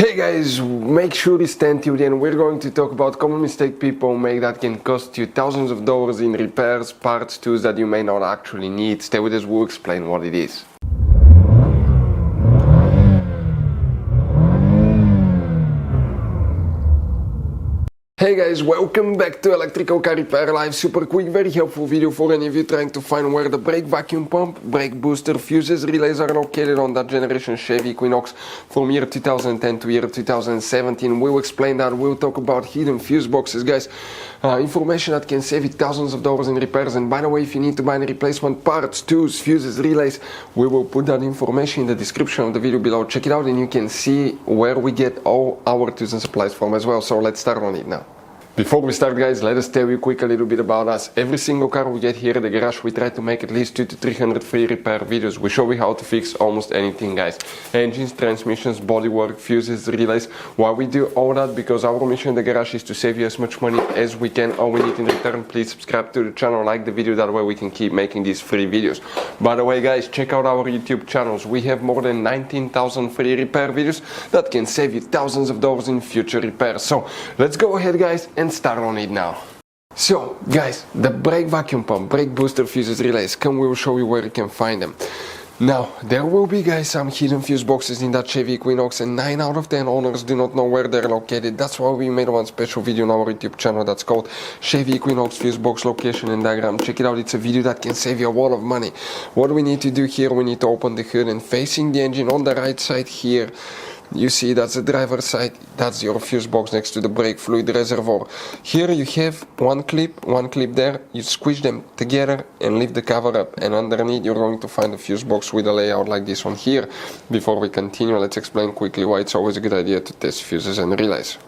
Hey guys, make sure you stay tuned and we're going to talk about common mistake people make that can cost you thousands of dollars in repairs, parts, tools that you may not actually need. Stay with us, we'll explain what it is. Hey guys, welcome back to Electrical Car Repair Live. Super quick, very helpful video for any of you trying to find where the brake vacuum pump, brake booster, fuses, relays are located on that generation Chevy Equinox from year 2010 to year 2017. We'll explain that, we'll talk about hidden fuse boxes, guys. Information that can save you thousands of dollars in repairs. And by the way, if you need to buy any replacement parts, tools, fuses, relays, we will put that information in the description of the video below. Check it out and you can see where we get all our tools and supplies from as well. So let's start on it now. Before we start, guys, let us tell you quick a little bit about us. Every single car we get here at the garage, we try to make at least 200 to 300 free repair videos. We show you how to fix almost anything, guys. Engines, transmissions, bodywork, fuses, relays. Why we do all that? Because our mission in the garage is to save you as much money as we can. All we need in return, please subscribe to the channel, like the video, that way we can keep making these free videos. By the way, guys, check out our YouTube channels. We have more than 19,000 free repair videos that can save you thousands of dollars in future repairs. So let's go ahead, guys, and start on it now. So guys, the brake vacuum pump, brake booster, fuses, relays, we will show you where you can find them. Now there will be, guys, some hidden fuse boxes in that Chevy Equinox, and 9 out of 10 owners do not know where they're located. That's why we made one special video on our YouTube channel that's called Chevy Equinox fuse box location and diagram. Check it out, it's a video that can save you a lot of money. What we need to do here, we need to open the hood, and facing the engine on the right side here, you see that's the driver's side, that's your fuse box next to the brake fluid reservoir. Here you have one clip there, you squish them together and lift the cover up, and underneath you're going to find a fuse box with a layout like this one here. Before we continue, let's explain quickly why it's always a good idea to test fuses and relays.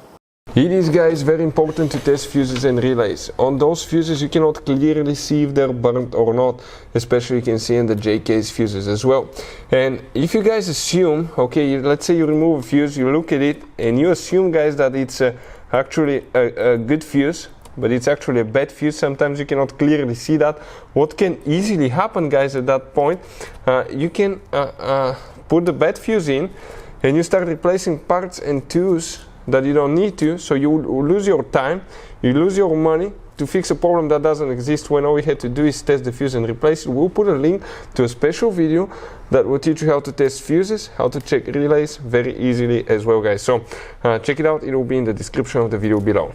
It is, guys, very important to test fuses and relays. On those fuses you cannot clearly see if they're burnt or not, especially you can see in the J-case fuses as well. And if you guys assume, okay, let's say you remove a fuse, you look at it and you assume, guys, that it's actually a good fuse, but it's actually a bad fuse, sometimes you cannot clearly see that. What can easily happen, guys, at that point, you can put the bad fuse in and you start replacing parts and tools that you don't need to, so you lose your time, you lose your money to fix a problem that doesn't exist, when all we had to do is test the fuse and replace it. We'll put a link to a special video that will teach you how to test fuses, how to check relays very easily as well, guys. So check it out, it will be in the description of the video below.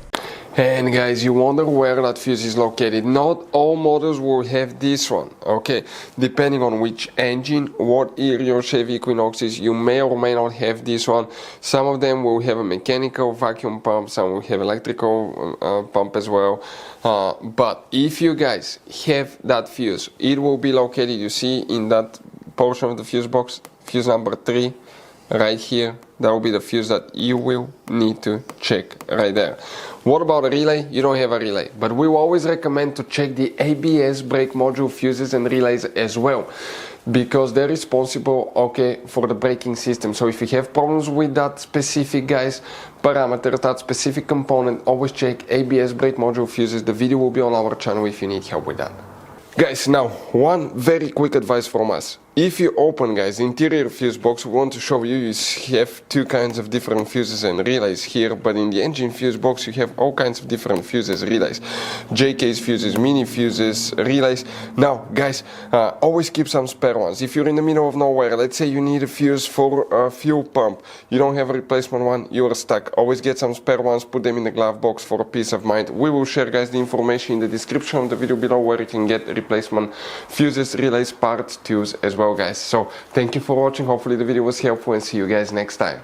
And guys, you wonder where that fuse is located. Not all models will have this one, okay? Depending on which engine, what year your Chevy Equinox is, you may or may not have this one. Some of them will have a mechanical vacuum pump, some will have electrical pump as well. But if you guys have that fuse, it will be located, you see, in that portion of the fuse box, fuse number 3. Right here, that will be the fuse that you will need to check right there. What about a relay? You don't have a relay, but we will always recommend to check the ABS brake module fuses and relays as well, because they're responsible, okay, for the braking system. So if you have problems with that specific, guys, parameter, that specific component, always check ABS brake module fuses. The video will be on our channel if you need help with that. Guys, now one very quick advice from us. If you open, guys, the interior fuse box, we want to show you, you have two kinds of different fuses and relays here, but in the engine fuse box you have all kinds of different fuses, relays, J-case fuses, mini fuses, relays. Now guys, always keep some spare ones. If you're in the middle of nowhere, let's say you need a fuse for a fuel pump, you don't have a replacement one, you're stuck, always get some spare ones, put them in the glove box for a peace of mind. We will share, guys, the information in the description of the video below where you can get replacement fuses, relays, parts, tools as well, guys. So thank you for watching, hopefully the video was helpful, and see you guys next time.